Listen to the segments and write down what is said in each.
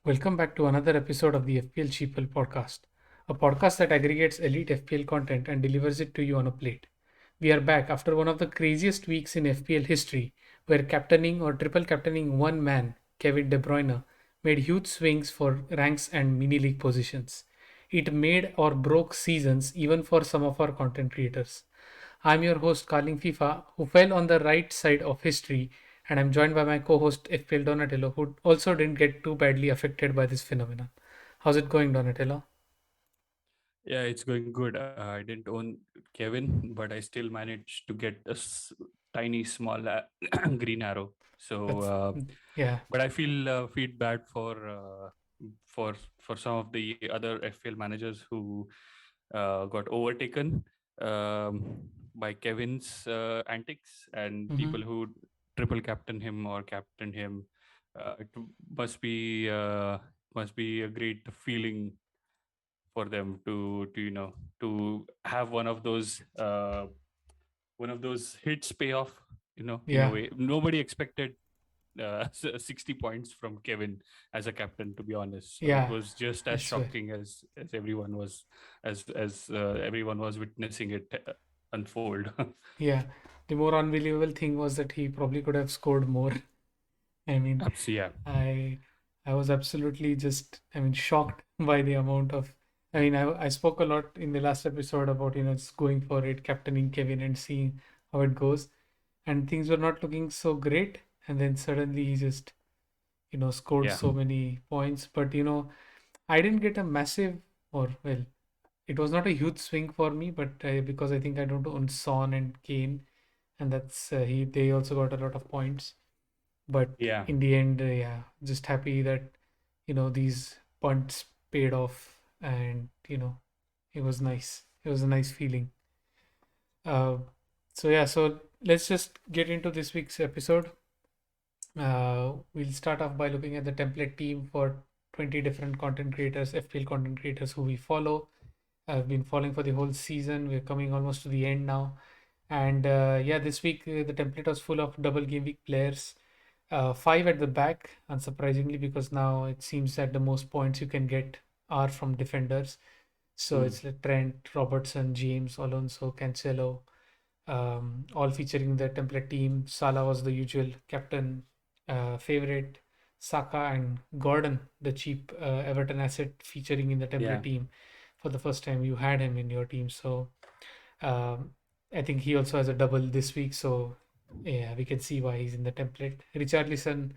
Welcome back to another episode of the FPL Sheeple podcast, a podcast that aggregates elite FPL content and delivers it to you on a plate. We are back after one of the craziest weeks in FPL history, where captaining or triple captaining one man, Kevin De Bruyne, made huge swings for ranks and mini league positions. It made or broke seasons even for some of our content creators. I'm your host, Carling FIFA, who fell on the right side of history, and I'm joined by my co host, FPL Donatello, who also didn't get too badly affected by this phenomenon. How's it going, Donatello? Yeah, it's going good. I didn't own Kevin, but I still managed to get a tiny, small green arrow. So, That's, yeah. but I feel bad for some of the other FPL managers who got overtaken by Kevin's antics, and Hmm. people who triple captain him or captain him. It must be uh, must be a great feeling for them to have one of those hits pay off, in a Yeah. way nobody expected 60 points from Kevin as a captain, to be honest. So it Yeah. was just I as swear. shocking as everyone was witnessing it unfold. Yeah. The more unbelievable thing was that he probably could have scored more. I mean, Yeah. I I was absolutely just shocked by the amount of I spoke a lot in the last episode about just going for it, captaining Kevin and seeing how it goes, and things were not looking so great, and then suddenly he just scored Yeah. so many points. But I didn't get a massive, or well, it was not a huge swing for me, but because I think I don't own Son and Kane, and that's he they also got a lot of points. But Yeah. in the end, yeah, just happy that these punts paid off, and it was nice. It was a nice feeling. uh, so yeah, so let's just get into this week's episode. We'll start off by looking at the template team for 20 different content creators, FPL content creators who we follow. I've been following for the whole season. We're coming almost to the end now. And yeah, this week the template was full of double game week players. Five at the back, unsurprisingly, because now it seems that the most points you can get are from defenders. So Mm. it's like Trent, Robertson, James, Alonso, Cancelo, all featuring the template team. Salah was the usual captain favorite. Saka and Gordon, the cheap Everton asset, featuring in the template Yeah. team for the first time. You had him in your team, so um, I think he also has a double this week. So yeah, we can see why he's in the template. Richarlison,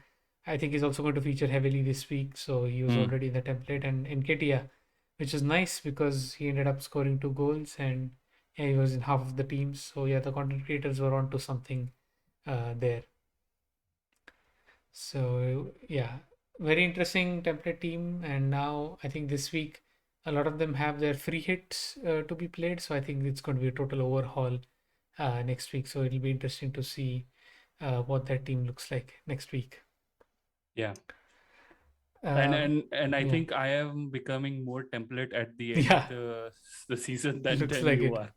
I think, is also going to feature heavily this week, so he was Mm. already in the template. And Nketiah, which is nice because he ended up scoring 2 goals, and yeah, he was in half of the teams. So yeah, the content creators were onto something there. So yeah, very interesting template team. And now I think this week a lot of them have their free hits to be played. So I think it's going to be a total overhaul next week. So it'll be interesting to see what that team looks like next week. Yeah. and Um, and and I yeah, think I am becoming more template at the end of yeah, the season than looks than like you it. are.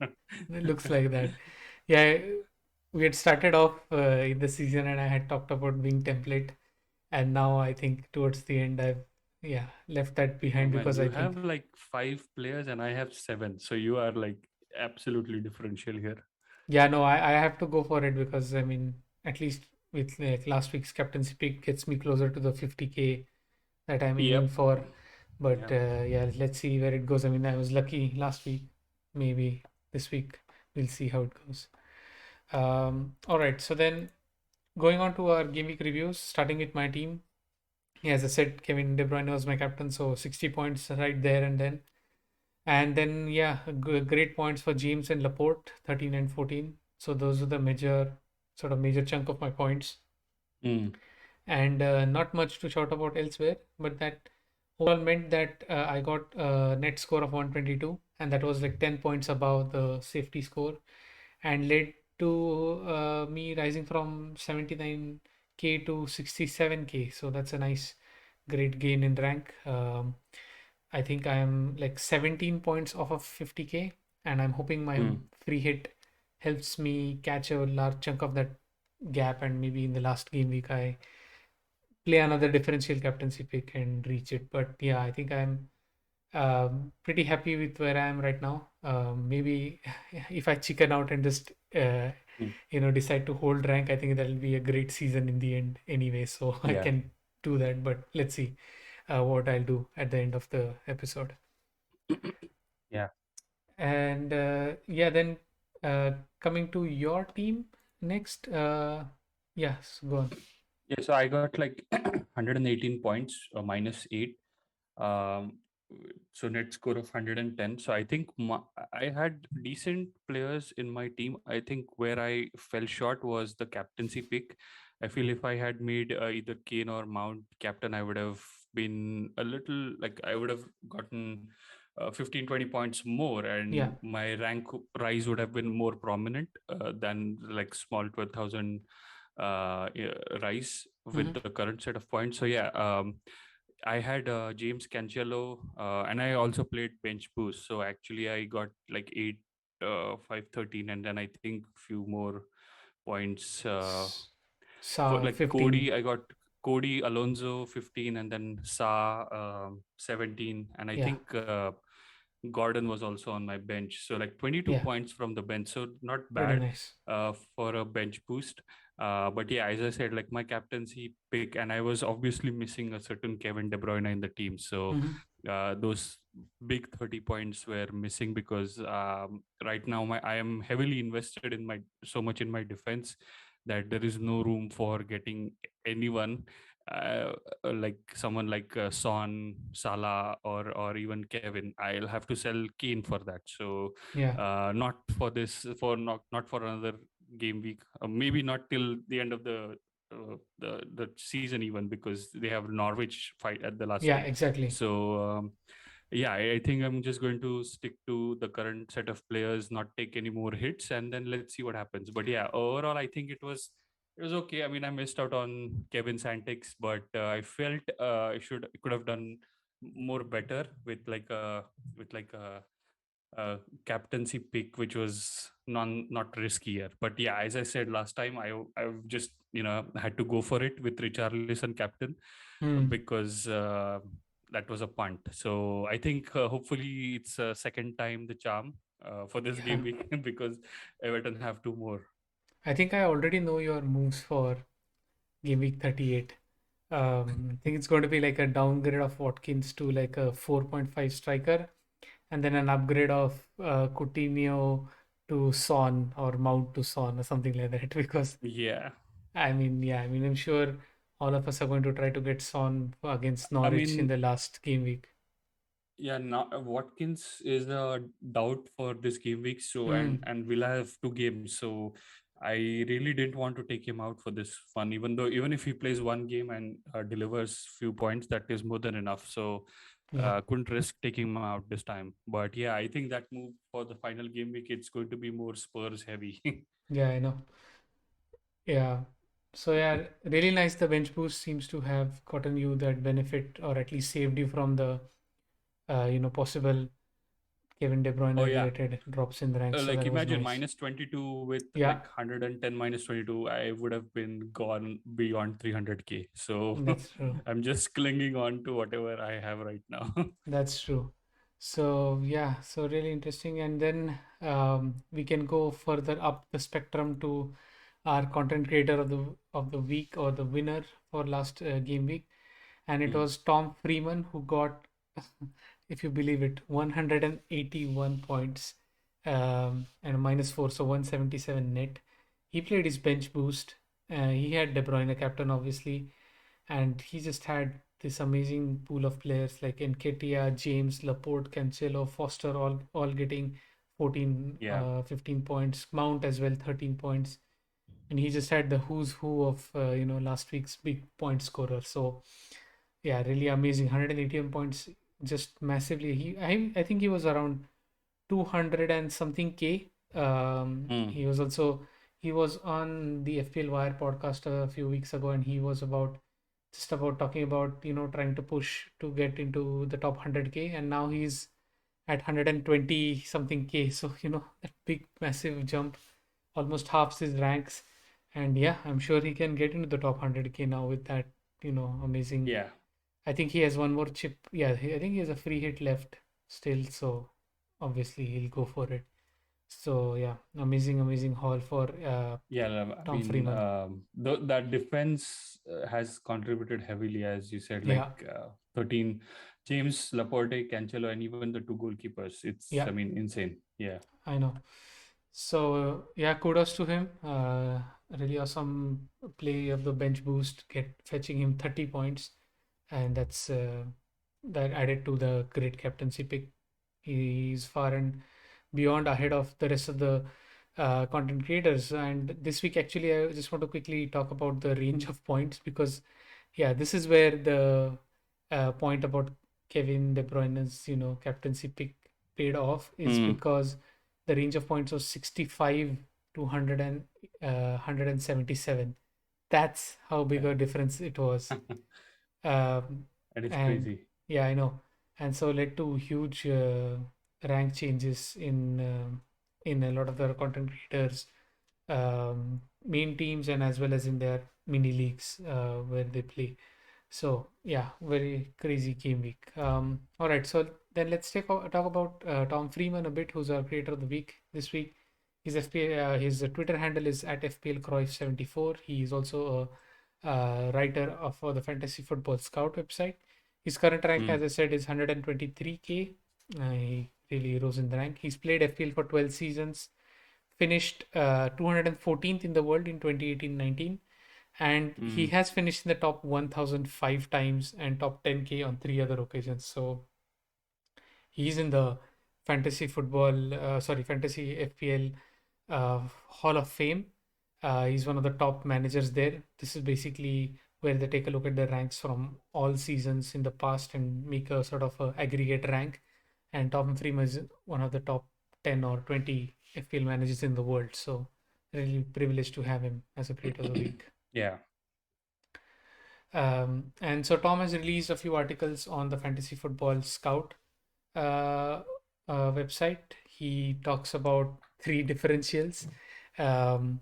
It looks like that. Yeah, we had started off in the season, and I had talked about being template, and now I think towards the end I've yeah left that Oh behind man, because you I have think like five players and I have seven. So you are like absolutely differential here. yeah, no, I have to go for it because at least with like last week's captaincy pick gets me closer to the 50K that I'm aiming Yep. for. But Yeah. yeah, let's see where it goes. I was lucky last week. Maybe this week we'll see how it goes. All right, so then going on to our game week reviews, starting with my team. Yeah, as I said, Kevin De Bruyne was my captain, so 60 points right there and then. And then, yeah, great points for James and Laporte, 13 and 14. So those are the major chunk of my points. Mm. And not much to shout about elsewhere, but that overall meant that I got a net score of 122, and that was like 10 points above the safety score, and led to me rising from 79K to 67K. So that's a nice, great gain in rank. I think I am like 17 points off of 50K, and I'm hoping my Mm. free hit helps me catch a large chunk of that gap. And maybe in the last game week, I play another differential captaincy pick and reach it. But yeah, I think I'm pretty happy with where I am right now. Maybe if I chicken out and just Mm. decide to hold rank, I think that'll be a great season in the end anyway. So I Yeah. can do that. But let's see what I'll do at the end of the episode. Yeah. And yeah, then uh, coming to your team next. Yes, go on. Yeah, so I got like 118 points, minus 8. Um, so net score of 110. So I think I had decent players in my team. I think where I fell short was the captaincy pick. I feel if I had made either Kane or Mount captain, I would have been a little like I would have gotten 15, 20 points more, Yeah. and my rank rise would have been more prominent than like small 12,000 yeah, rise with Hmm. the current set of points. So yeah, I had James Cancelo, and I also played bench boost. So actually, I got like 8, 513, and then I think few more points for Sa like 15. Cody. I got Cody Alonso 15, and then Sa 17, and I Yeah. think Gordon was also on my bench. So like 22 Yeah. points from the bench. So not Pretty bad nice. for a bench boost. But yeah, as I said, like my captaincy pick, and I was obviously missing a certain Kevin De Bruyne in the team. So Hmm. those big 30 points were missing because right now I am heavily invested in my so much in my defense that there is no room for getting anyone uh, like someone like Son, Salah, or even Kevin. I'll have to sell Kane for that. So Yeah. not for this, for not for another game week. Maybe not till the end of the season even, because they have Norwich fight at the last Yeah, day. exactly. So yeah, I think I'm just going to stick to the current set of players, not take any more hits, and then let's see what happens. But yeah, overall, I think it was okay. I mean, I missed out on Kevin's antics, but I felt I could have done more better with like a captaincy pick, which was not riskier. But yeah, as I said last time, I've just had to go for it with Richarlison captain Hmm. because that was a punt. So I think hopefully it's a second time the charm for this Yeah. game week because Everton have two more. I think I already know your moves for game week 38. I think it's going to be like a downgrade of Watkins to like a 4.5 striker, and then an upgrade of Coutinho to Son or Mount to Son or something like that. Because Yeah, I mean, yeah, I mean, I'm sure all of us are going to try to get Son against I Norwich in mean, the last game week. yeah, Watkins is a doubt for this game week. So Hmm. and Villa have two games. So I really didn't want to take him out for this fun. Even if he plays one game and delivers few points, that is more than enough. So Yeah. couldn't risk taking him out this time. But yeah, I think that move for the final game week, it's going to be more Spurs heavy. Yeah, I know. Yeah. So yeah, really nice. The bench boost seems to have gotten you that benefit, or at least saved you from the possible Kevin De Bruyne Oh yeah, related drops in the ranks. So like that was imagine nice. minus 22 with Yeah, like 110 minus 22, I would have been gone beyond 300k. So that's true. I'm just clinging on to whatever I have right now. That's true. So yeah, so really interesting. And then we can go further up the spectrum to our content creator of the week, or the winner for last game week, and it Hmm. was Tom Freeman who got, if you believe it, 181 points, and a -4, so 177 net. He played his bench boost. He had De Bruyne captain, obviously, and he just had this amazing pool of players like Nketiah, James, Laporte, Cancelo, Foster, all getting 14, Yeah. 15 points. Mount as well, 13 points, and he just had the who's who of last week's big point scorer. So yeah, really amazing. 181 points, just massively. I think he was around 200 and something K. Hmm. He was on the FPL Wire podcast a few weeks ago, and he was just about talking about trying to push to get into the top 100K, and now he's at 120 something K. So that big massive jump, almost halves his ranks, and yeah, I'm sure he can get into the top 100K now with that amazing. Yeah. I think he has one more chip. Yeah, I think he has a free hit left still, so obviously he'll go for it. So yeah, amazing, amazing haul for Yeah, I Tom mean, Freeman. that defense has contributed heavily, as you said, like Yeah, 13 James, Laporte, Cancelo, and even the two goalkeepers. It's, I yeah, mean, insane. Yeah. I know. So yeah, kudos to him. Really awesome play of the bench boost, fetching him 30 points, and that added to the great captaincy pick. He's far and beyond ahead of the rest of the content creators. And this week, actually, I just want to quickly talk about the range of points because, yeah, this is where the point about Kevin De Bruyne's, captaincy pick paid off is Mm. because the range of points was 65 to 177. That's how big Yeah. a difference it was. Um, And it's and crazy. yeah, I know, and so led to huge rank changes in a lot of the content creators main teams and as well as in their mini leagues where they play. So yeah, very crazy game week. All right, so then let's talk about Tom Freeman a bit, who's our creator of the week this week. His Twitter handle is at FPL Cruyff 74. He is also a writer for the Fantasy Football Scout website. His current rank, Mm. as I said, is 123k. He really rose in the rank. He's played FPL for 12 seasons, finished 214th in the world in 2018-19, and he Mm. has finished in the top 1005 times and top 10k on three other occasions. So he's in the fantasy FPL Hall of Fame. He's one of the top managers there. This is basically where they take a look at the ranks from all seasons in the past and make a sort of a aggregate rank. And Tom Freeman is one of the top 10 or 20 FPL managers in the world. So really privileged to have him as a creator of the week. Yeah. And so Tom has released a few articles on the Fantasy Football Scout uh, website. He talks about three differentials um,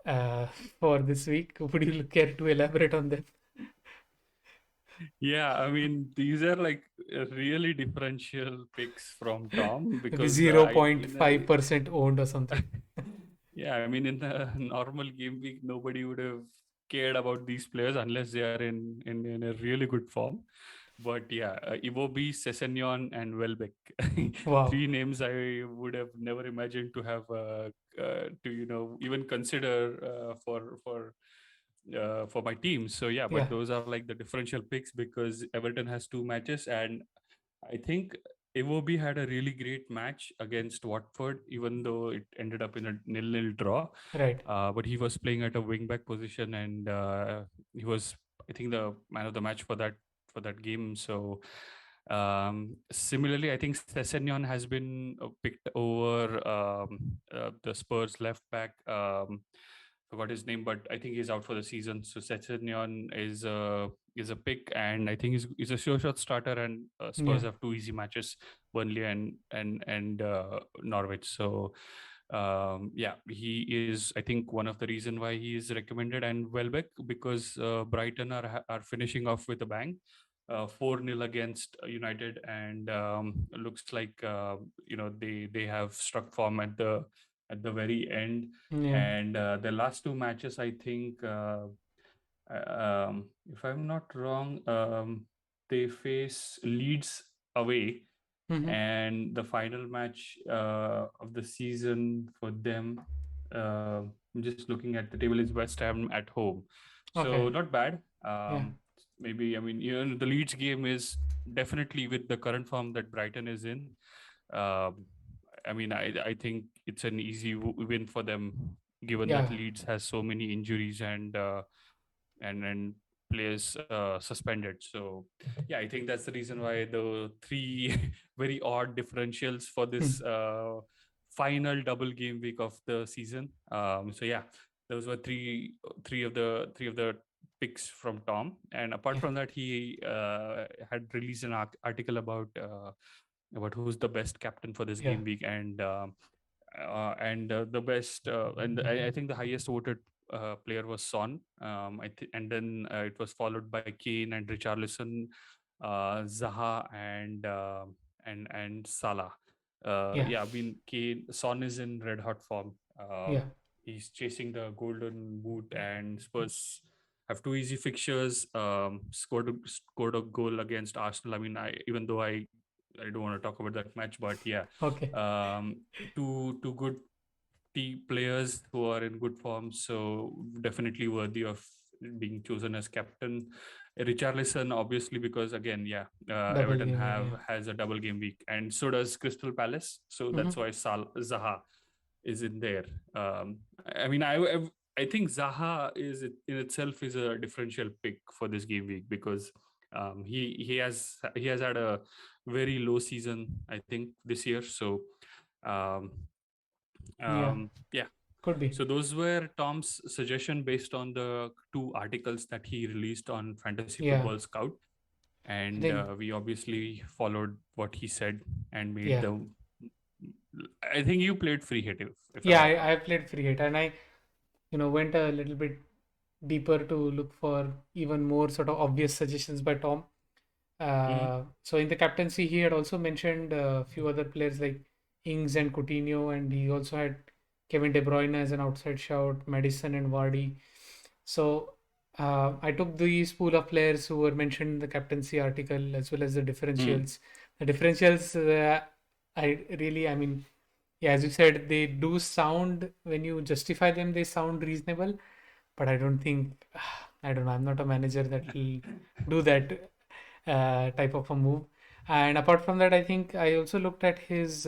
uh, for this week. Would you care to elaborate on them? Yeah, I mean, these are like really differential picks from Tom Maybe because I in a 0.5% owned or something. yeah, I mean, in a normal game week, nobody would have cared about these players unless they are in a really good form. But yeah, Iwobi, Sessegnon, and Welbeck, Wow. three names I would have never imagined to have to even consider for my team. So yeah, Yeah, but those are like the differential picks because Everton has two matches, and I think Iwobi had a really great match against Watford, even though it ended up in a nil-nil draw. right. But he was playing at a wing-back position, and he was, I think, the man of the match for that game. So similarly, I think Sessegnon has been picked over the Spurs left back. Forgot his name, but I think he's out for the season. So Sessegnon is a pick, and I think he's a sure shot starter. And Yeah. Spurs have two easy matches, Burnley and Norwich. So yeah, he is, I think, one of the reason why he is recommended. And Welbeck, because Brighton are finishing off with a bang. 4-0 against United, and looks like they have struck form at the very end. Yeah. And the last two matches, I think, if I'm not wrong, they face Leeds away, Hmm. and the final match of the season for them, I'm just looking at the table, is West Ham at home. So Okay. not bad. Yeah. Maybe, I mean, the Leeds game is definitely, with the current form that Brighton is in. Um, I mean, I think it's an easy win for them, given that Yeah. Leeds has so many injuries and players suspended. So yeah, I think that's the reason why the three very odd differentials for this final double game week of the season. So yeah, those were three of the picks from Tom. And apart Yeah. from that, he had released an article about who's the best captain for this Yeah. game week, and the best and I think the highest voted player was Son. And then it was followed by Kane and Richarlison, Zaha, and Salah. Yeah, Yeah, I mean, Son is in red hot form. yeah, He's chasing the golden boot, and Spurs have two easy fixtures. Scored a goal against Arsenal. I mean, I don't want to talk about that match, but yeah, okay, um, two good players who are in good form, so definitely worthy of being chosen as captain. Richarlison, obviously, because again, yeah, double Everton game, yeah, have yeah. has a double game week, and so does Crystal Palace. So that's Mm-hmm. why Zaha is in there. I mean, I think Zaha in itself is a differential pick for this game week because he has had a very low season, I think, this year. So um, Yeah, yeah, could be. so those were Tom's suggestion based on the two articles that he released on Fantasy Yeah, Football Scout, I and think. we obviously followed what he said and made Yeah, the. I think you played free hit, if I'm yeah. not wrong. I played free hit, and I went a little bit deeper to look for even more sort of obvious suggestions by Tom. Mm, So in the captaincy, he had also mentioned a few other players like Ings and Coutinho, and he also had Kevin De Bruyne as an outside shout, Madison and Vardy. So I took these pool of players who were mentioned in the captaincy article as well as the mm. differentials. The differentials, I mean, yeah, as you said, they do sound, when you justify them, they sound reasonable, but I don't think, I don't know, I'm not a manager that will do that type of a move. And apart from that, I think I also looked at his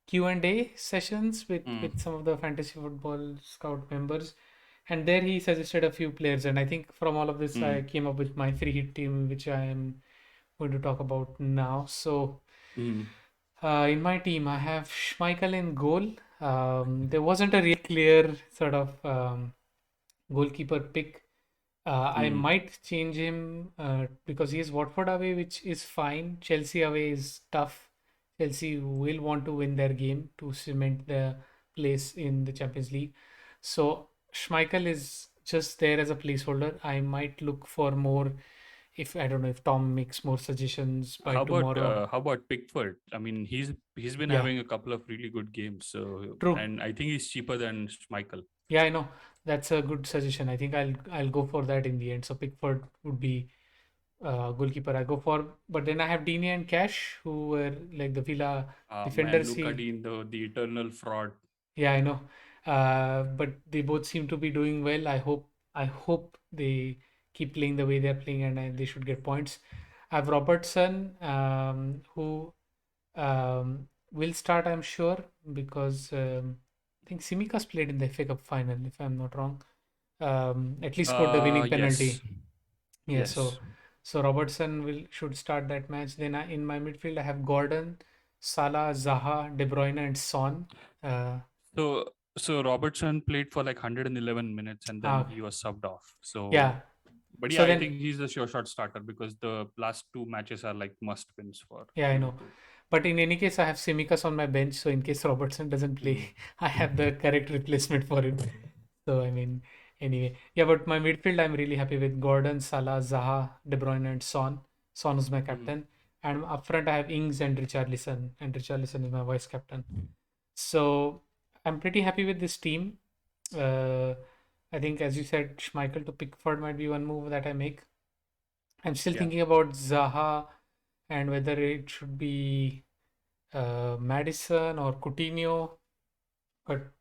Q&A sessions with Mm, some of the fantasy football scout members, and there he suggested a few players, and I think from all of this I mm, came up with my free hit team, which I am going to talk about now. So mm. in my team, I have Schmeichel in goal. There wasn't a real clear sort of goalkeeper pick. I Mm. might change him because he is Watford away, which is fine. Chelsea away is tough. Chelsea will want to win their game to cement their place in the Champions League. So Schmeichel is just there as a placeholder. I might look for more if I don't know if Tom makes more suggestions by tomorrow. How about Pickford? I mean, he's been Yeah, having a couple of really good games. So, true. and I think he's cheaper than Schmeichel. Yeah, I know. That's a good suggestion. I think I'll go for that in the end. So Pickford would be goalkeeper I go for. But then I have Dini and Cash, who were like the Villa Man, defenders. Luca Dean, the eternal fraud. Yeah, I know. But they both seem to be doing well. I hope they keep playing the way they're playing, and they should get points. I have Robertson, who will start, I'm sure, because I think Simikas played in the FA Cup final, if I'm not wrong. At least scored the winning Yes, penalty. Yeah, yes. so Robertson will should start that match. Then in my midfield I have Gordon, Salah, Zaha, De Bruyne, and Son. Uh, So Robertson played for like 111 minutes and then okay. he was subbed off. So, Yeah. but yeah, So I then, think he's a sure shot starter because the last two matches are like must wins for yeah, I know. Liverpool. But in any case, I have Simikas on my bench, so in case Robertson doesn't play, Mm, I have the correct replacement for him. So I mean, anyway, yeah. But my midfield, I'm really happy with Gordon, Salah, Zaha, De Bruyne, and Son. Son is my mm. captain, and up front I have Ings and Richarlison, is my vice captain. So I'm pretty happy with this team. Uh, I think, as you said, Schmeichel to Pickford might be one move that I make. I'm still Yeah. thinking about Zaha and whether it should be Madison or Coutinho. But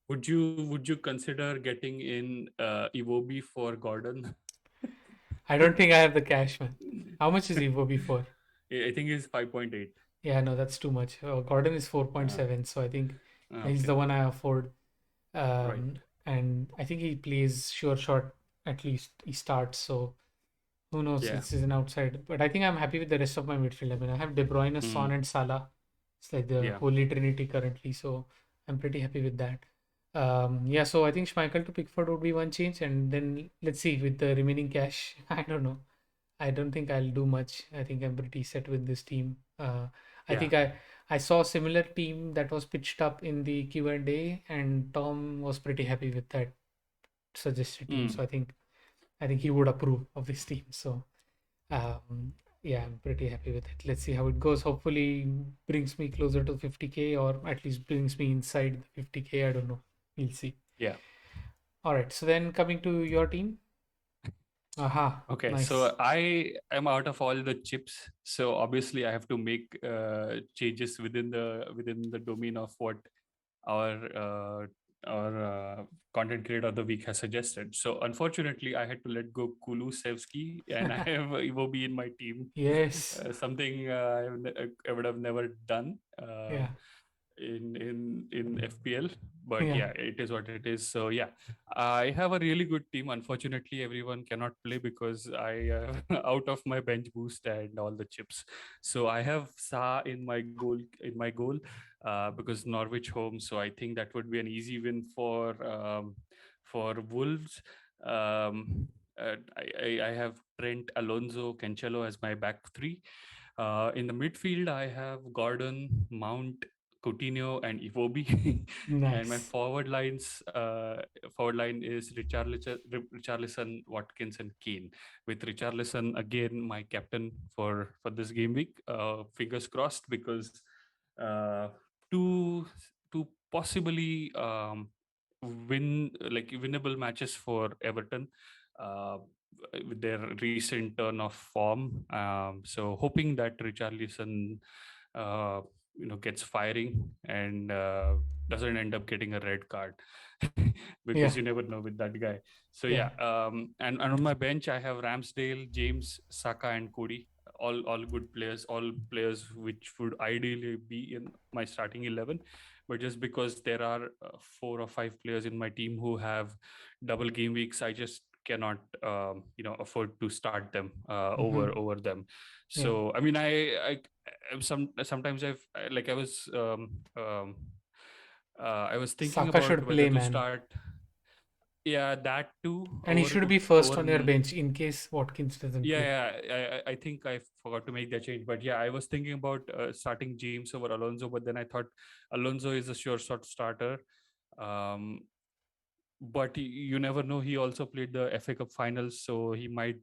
Would you consider getting in Iwobi for Gordon? I don't think I have the cash, man. How much is Evo before? I think he's 5.8. Yeah, no, that's too much. Gordon is Uh, 4.7, so I think he's okay, the one I afford. right. And I think he plays sure shot, at least he starts. So who knows? Yeah. It's an outside. But I think I'm happy with the rest of my midfield. I mean, I have De Bruyne, Son, Mm, and Salah. It's like the yeah. holy trinity currently. So I'm pretty happy with that. Yeah, so I think Schmeichel to Pickford would be one change. And then let's see with the remaining cash. I don't know. I don't think I'll do much. I think I'm pretty set with this team. I Yeah. think I saw a similar team that was pitched up in the Q&A, and Tom was pretty happy with that. suggested team. So Mm. I think he would approve of this team. So yeah, I'm pretty happy with it. Let's see how it goes. Hopefully, brings me closer to 50K, or at least brings me inside the 50K. I don't know. We'll see. Yeah. All right. So then coming to your team. Aha, Okay, nice. so I am out of all the chips, so obviously I have to make changes within the domain of what our content creator of the week has suggested. So unfortunately, I had to let go Kulusevski, and I have Iwobi in my team. Yes. Something I would have never done. Yeah. In FPL. But Yeah. yeah, it is what it is. So yeah, I have a really good team. Unfortunately, everyone cannot play because I out of my bench boost and all the chips. So I have Sa in my goal because Norwich home. So I think that would be an easy win for Wolves. I have Trent, Alonso, Cancelo as my back three. In the midfield, I have Gordon, Mount, Coutinho, and Iwobi. And my Nice. forward line is Richarlison, Watkins, and Kane. With Richarlison again, my captain for this game week. Fingers crossed, because uh, two two possibly winnable matches for Everton. Uh, with their recent turn of form. So hoping that Richarlison, uh, gets firing and doesn't end up getting a red card, because Yeah. you never know with that guy. So Yeah. yeah, and on my bench I have Ramsdale, James, Saka, and Cody. All good players, all players which would ideally be in my starting 11, but just because there are 4 or 5 players in my team who have double game weeks, I just cannot afford to start them Mm-hmm. over them. Yeah. So I mean, sometimes I was thinking Saka about should whether play, to man. start, yeah, that too, And he should be first over. on your bench in case Watkins doesn't Yeah, play. yeah. I think I forgot to make that change, but yeah, I was thinking about starting James over Alonso, but then I thought Alonso is a sure shot starter. Um, but you never know. He also played the FA Cup finals, so he might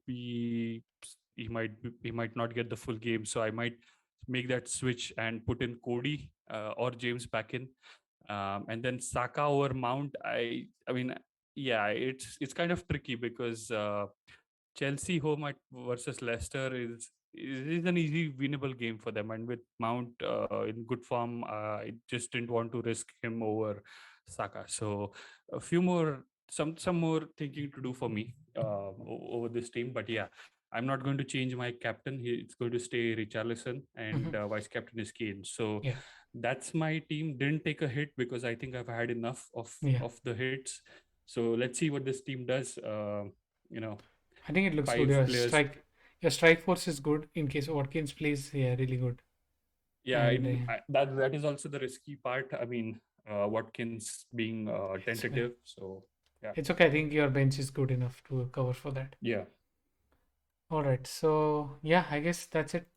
not get the full game. So I might make that switch and put in Cody or James back in, and then Saka over Mount. I mean, yeah, it's kind of tricky because Chelsea home versus Leicester is an easy winnable game for them, and with Mount in good form, I just didn't want to risk him over Saka. So a few more some more thinking to do for me over this team. But yeah, I'm not going to change my captain. It's going to stay Richarlison, and Mm-hmm. vice captain is Kane. So Yeah. that's my team. Didn't take a hit because I think I've had enough Yeah. of the hits. So let's see what this team does. You know, I think it looks good. 5 players. Your strike force is good in case Watkins plays. Yeah, really good. Yeah, And that is also the risky part. I mean, Watkins being it's okay. tentative. So yeah, It's okay. I think your bench is good enough to cover for that. yeah. All right. So yeah, I guess that's it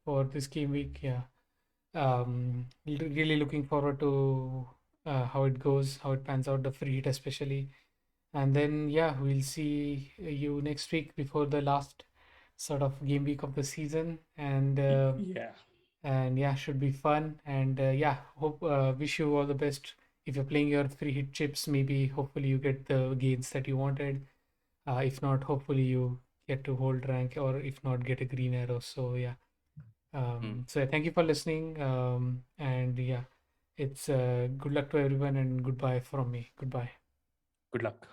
for this game week. Yeah. Really looking forward to how it goes, how it pans out, the free hit especially. And then yeah, we'll see you next week before the last sort of game week of the season. Yeah. And yeah, should be fun. And yeah, hope wish you all the best. If you're playing your free hit chips, maybe hopefully you get the gains that you wanted. If not, hopefully you get to hold rank, or if not, get a green arrow. So yeah. Mm. So yeah, thank you for listening. And yeah, it's good luck to everyone, and goodbye from me. Goodbye. Good luck.